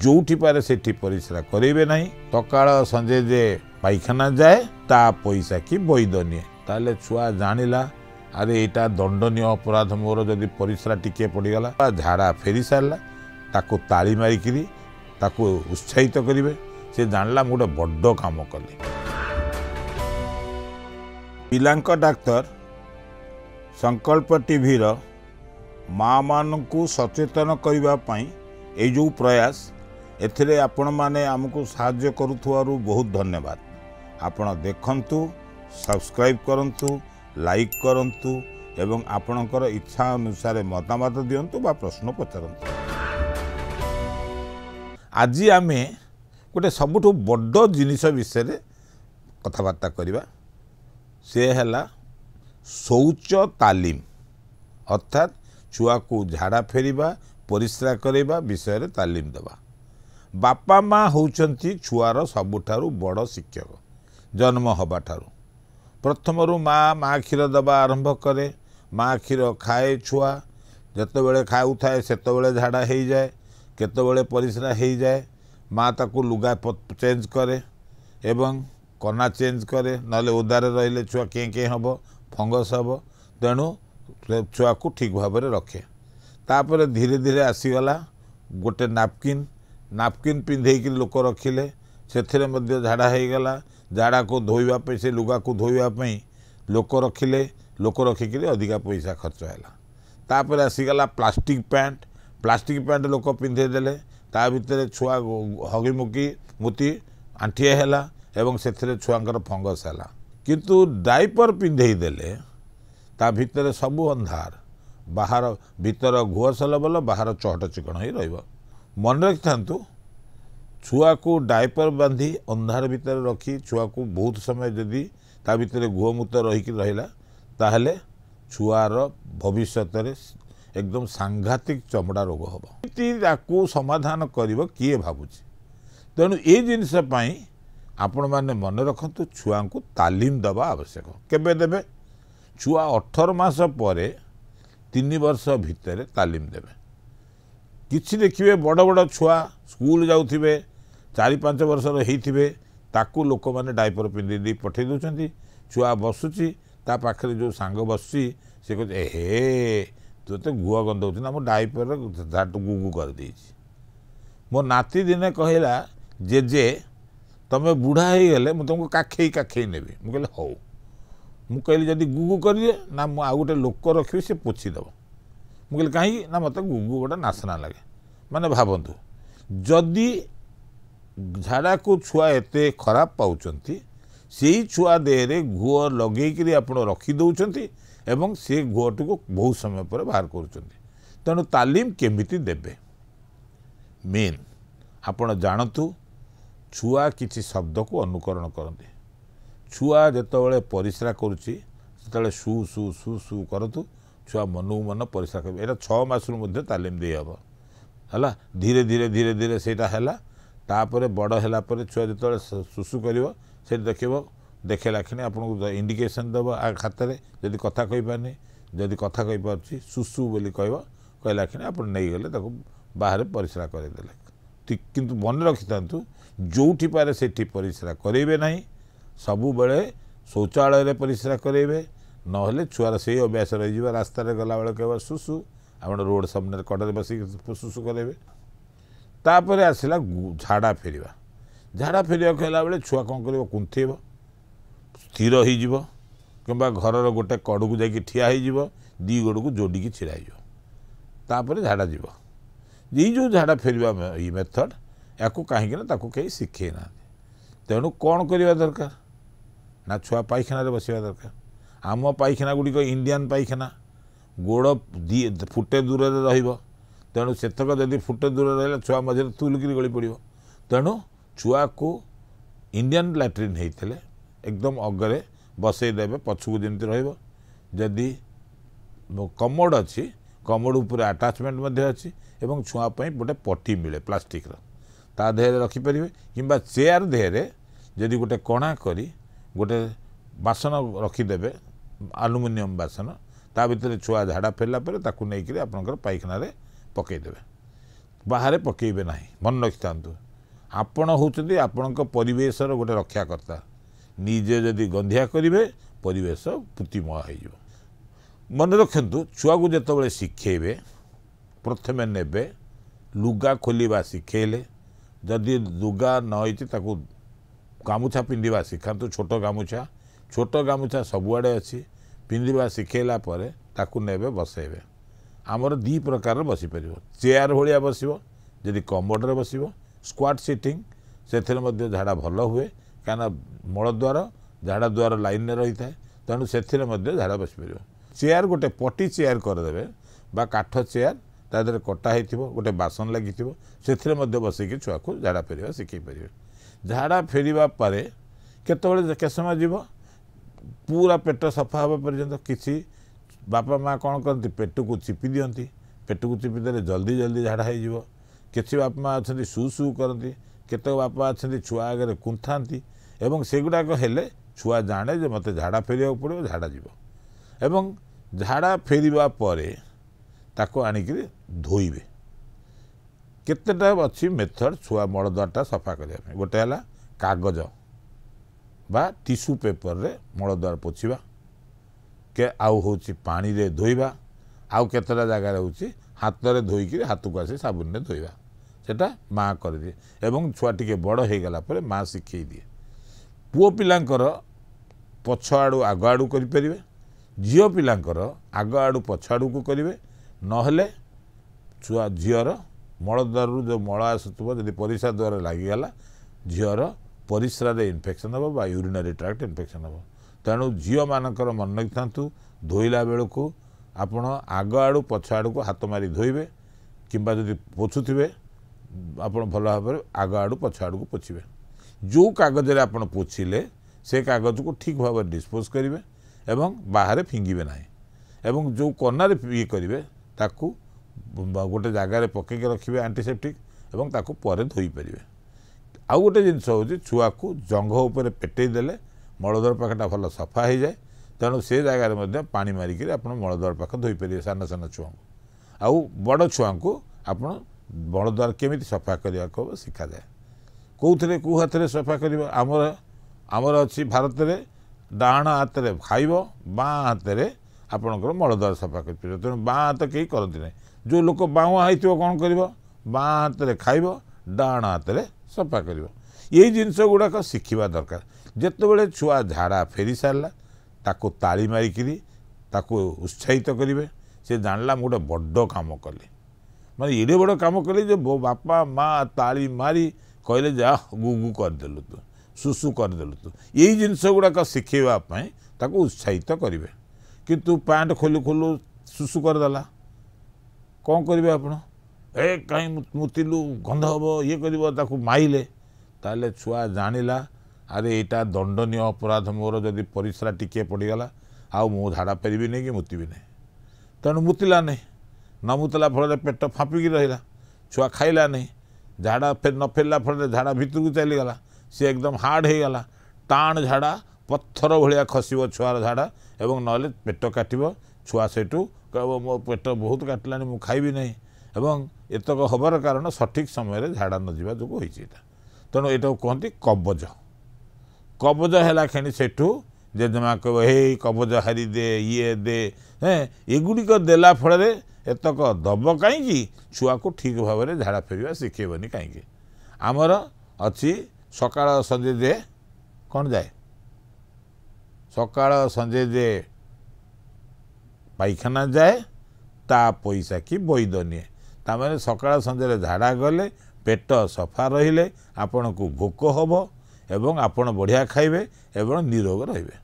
जोठी पारे सेठी परिश्रा करेंगे ना सकाळ संजे जे पायखाना जाए ता पैसा कि वैध निए ताले छुआ जानिला अरे यहाँ दंडनीय अपराध मोर जदि परिश्रा टिके पड़गला झाड़ा फेरी सारा ताको ताली मारिकी ताको उत्साहित करेंगे से जानला गोटे बड़ काम कली पिलांक डाक्तर संकल्प टीवीर माँ मानू सचेतन करने ये जो प्रयास एथिरे आपण माने आमको साहाय्य करुथुवारु बहुत धन्यवाद। आपण देखंतु सब्सक्राइब करंतु लाइक करंतु एवं आपणकर इच्छा अनुसार मतामत दियंतु बा प्रश्न पचारंतु। आज आमे गोटे सबुठु बड़ जिनिस विषय कथबार्ता करिबा से हैला शौच तालीम अर्थात छुआ को झाड़ा फेरिबा परिश्रा करेबा विषय तालीम देवा। बापा माँ होउचंती छुआर सबुठारु बड़ शिक्षक जन्म हबा ठारु प्रथमरु माँ क्षीर दबा आरंभ करे माँ क्षीर खाए छुआ जतबेले खाऊ थाए सेतबेले झाड़ा हो जाए केतबेले परिश्रा हो जाए माँ ताकू लुगा चेंज करे एवं कना चेंज करे नले ओदारे रहिले छुआ के हम फंगस हम तेणु छुआ को ठीक भाव में रखे तापर धीरे धीरे आसीगला गोटे नापकिन नापकिन पिंधेक लोक रखिले से झाड़ा हो गला झाड़ा को धोइबा से लुगा को धोइबा लोक रखिले लोक रखिक अधिका पैसा खर्च है तापर आसीगला प्लास्टिक पैंट लोक पिंधेदेले ता भितर छुआ हगी मुकी मुती आंठिए है एवं से छुआंकर फंगस है किंतु डाइपर पिंधेदेले ता भितर सबू अंधार बाहर भीतर घुआ सलबल बाहर चहट चिकण ही रहिबो। मन रखि थांतु छुआ को डायपर बांधी अंधार भीतर रखी छुआ को बहुत समय जदि ता भितर घुआ मुत रहीकि रहिला ताहले छुआर भविष्यत एकदम सांघातिक चमड़ा रोग हम समाधान कर किए भावुची तेणु ये जिनस आपण मैंने मन रखु छुआ को तालीम दबा आवश्यक केबे देबे छुआ 18 मास पर 3 वर्ष भितर तालीम देवे किछि देखिए बड़ बड़ छुआ स्कूल जाउथिबे 4-5 वर्षर होइथिबे ताकू लोक माने डायपर पिंधि पठे दउछंती छुआ बसुची ता पाखरे जो सांग बसुची से कहते हे तो गुआ गंध ना मो डायपर गुगु कर देछि मो नाती दिने कहला जे तमे बुढ़ा हो गले मु तुमको काखे नेबी मु कहले हौ मु कहली जदि गुगु करिए ना मु आ गोटे लोक रखी से पोछीदेव मु कहली कहीं ना मत गुगु गोटे नासना लगे माने भावतु जदि झाड़ा को छुआ एते खराब पाउचंती से छुआ देहरे घुओ लगेकरी आपण रखी दउचंती एवं से घुओटी को बहुत समय पर बाहर करुचंती तेणु तालीम केमिति देबे मेन आपण जानतु छुआ किछि शब्द को अनुकरण करते छुआ जितेबाला परिश्रा करुच्ची से सु सु सु सु करतु छुआ मनू मन परिश्रा कर यहाँ 6 मासरू तालीम दे हम है धीरे धीरे धीरे धीरे सेटा है तापर बड़ है छुआ जो सुसु कर देखो देखेला कि आपको इंडिकेशन दब आ खातर जदि कथा कही पारनी जदि कथा कही पार्ची सुसु बोली कहला कि आप नहीं गले बाहर परिश्रा करदे किंतु मन रखि था जोठी पारे सेठी परिश्रा करेंगे ना सबु बेले शौचालय परिश्रा करेंगे नहले छुआर से अभ्यास रही रास्ता गला बेले कह सुसु आप रोड सामने कड़े बस सुसु करेंगे तापर आसला झाड़ा फेरवा झाड़ा फेरवा कहला बेले छुआ कौन कर कुंथेब स्थिर हो कि घर गोटे कड़ को जाकि ठिया हो दी गोड़ को जोड़ी छिड़ा तापर झाड़ा जीव ये जो झाड़ा फेरवा ये मेथड या कहीं कहीं शिखे ना तेणु कौन करवा दरकार ना छुआ पायखाना बसवा दरकार आम पायखाना गुड़िक इंडियन पायखाना गोड़ फुटे दूर रहिबो तेणु सेतक जदि फुटे दूर रहा छुआ मझे तुलकिरी गली पड़ो तेणु छुआ को इंडियन लैट्रिन होते एकदम अगरे बसईदेवे पछकू जमी रही कमोड अच्छी कमोड उपर आटाचमेंट अच्छी एवं छुआपाई गोटे पटी मिले प्लास्टिक ता देहरे रखिपारे कि चेयर देहरे जदि गोटे कणा करी गोटे बासन रखिदेवे आलुमिनियम बासन ता भितर छुआ झाड़ा फेरला ताकू नहीं आपणकर पायखाना पकईदेवे बाहर पकेबे ना मन रखि था आपण होउछन्ती आपणक परिवेशर गोटे रक्षाकर्ता निजे जदि गंधिया करिवे परिवेश पूतिमय हो मन रखु छुआ को जिते शिखेबे प्रथमे नेबे लुगा खोलिबा शिखेले जदि लुगा नई ताकू गामुछा पिंधिबा शिखातु छोट गामुछा सबुआड़े अच्छी पिंधिबा शिखेला परे ताकू नेबे बसेबे आमर दी प्रकार बसी परिबो चेयर भलिया बसिबो जदि कमोड बसिबो स्क्वाट सिटिंग से झाड़ा भल हुए कहीं मलद्वार झाड़ा द्वार लाइन में रही है तेणु से झाड़ा बस पार चेयर गोटे पटी चेयर करदे बा काठ चेयर तादे कटा हो गोटे बासन लगी से बसैक छुआ को झाड़ा फेरवा शिखई पारे झाड़ा फेरवा पर के समय जीव पूरा पेट सफा हवा पर्यंत किसी बापा माँ कौन करती पेट को चिपी दियंती पेट को चिपी देले जल्दी जल्दी झाड़ा हो किसी बापा माँ अच्छा सु सु करती केत बापा अच्छा छुआ आगे कुंथाती एवं सेगुड़ाक हेले छुआ जाने जे मते झाड़ा फेरिया पड़ो झाड़ा जीव एवं झाड़ा फेरिबा परे ताको आनिक धोइबे केतेटा अच्छी मेथड छुआ मलद्वारटा सफा करने गोटे है कागज बा टिश्यू पेपर रे मलद्वार पोछिबा के आउ होची पानी रे धोइबा आउ केतेटा जगह होची हाथ रे धोइकी हाथ को आसी साबुन रे धोइबा सेटा माँ कर दिए एवं छुआ टिके बड़ हो गला परे माँ शिखई दिए पुओ पिलांकर पछ आड़ू आग आड़ू करें झील पिलांकर आग आड़ू पछ आड़ू को करेंगे नहले छुआ झीर मलद्वार जो मल आसुव जब परिस्रा द्वारा लगिगला झीर परिस्रा इनफेक्शन हम बा यूरिनरी ट्रैक्ट इनफेक्शन हम तेणु झील मानकर मन रखि था धोइला बेलू आपण आग आड़ू पछ आड़ू को हाथ मारी धोइबे किंबा जदि पोछुथिबे आपण भल भाव आग आड़ू पछ आड़ू को पोछिबे जो कागज आप पोछिले से कागज को ठीक भाव डिस्पोज करेंगे एवं बाहर फिंगिबे ना एवं जो कनारे ये करेंगे ताकू गोटे जगार पकईक रखिए एंटीसेप्टिक एवं ताकू पर धोई पारे आउ गोटे जिनस हूँ छुआ को जंघ उपर पेटे देले मलद्वार पाखटा भल सफा हो जाए तेणु से जगार पा मारिक आप मलद्वार पाख धोई पारे सान सान छुआ को आउ बड़ छुआ को आप मलद्वार केमी सफा करने को शिखा जाए कौन कौ हाथ में सफा कर आमर अच्छी भारत में डाण हाथ में खाइब बाँ हाथ में आपणकर मलद्वार सफा कर तेणु बाँ हाथ कहीं करती ना जो लोक बाँआ होती कौन कर बाँ हाथ में खाइब डाण हाथ में सफा कर यही जिनस गुड़ाक शिखा दरकार जितेबाला छुआ झाड़ा फेरी सारा ताको ताली मारिकी उत्साहित करेंगे से जानला गोटे बड़ कम कली माने एडे बड़ कम कली जो बापा माँ ताली मारी कहले जा गुगु करदेलु तू सुसु करदेलु तू यही जिनस गुड़ाक शिखेवाई ताको उत्साहित करेंगे किंतु पैंट खोलु खोलु सुसु करदेला कौन करेंगे आपण ए कहीं मुतिलु गंध हम ये कर माइले ताले छुआ जानिला अरे यहाँ दंडनीय अपराध मोर जदि परिस्रा टिके पड़गला आउ मु झाड़ा फेरबी नहीं कि मुतबी नहीं तेणु मुतला नहीं न मुतला फल पेट फाँपिकी रहा छुआ खाइला नहीं झाड़ा फेर न फेरला फल झाड़ा भितर को चलीगला सी एकदम हार्ड हो गला टाण झाड़ा पत्थर भाया खसब छुआर झाड़ा एवं ना पेट काटब छुआ सेठू कह मो पेट बहुत काटिला मु खाइबी नहीं एवं एतक हबार कारण सठिक समय झाड़ा न जावा जो होता तेणु यहाँ कहते कबज कबज है खेणी सेठू जेजेमा कह हे कबज हारी दे ये दे हैं एगुड़िक देला फल एतक दब कहीं छुआ को ठीक भाव में झाड़ा फेरवा शिखेबनी कहीं आमर अच्छी सकाळ संजे जे कौन जाए सकाळ संजे जे पायखाना जाए ता पैसा कि वैद निए तामें सकाळ संजे झाड़ा गले पेट सफा रहिले आपण को भोक हम एवं आपण बढ़िया खाइबे एवं निरोग रहिबे।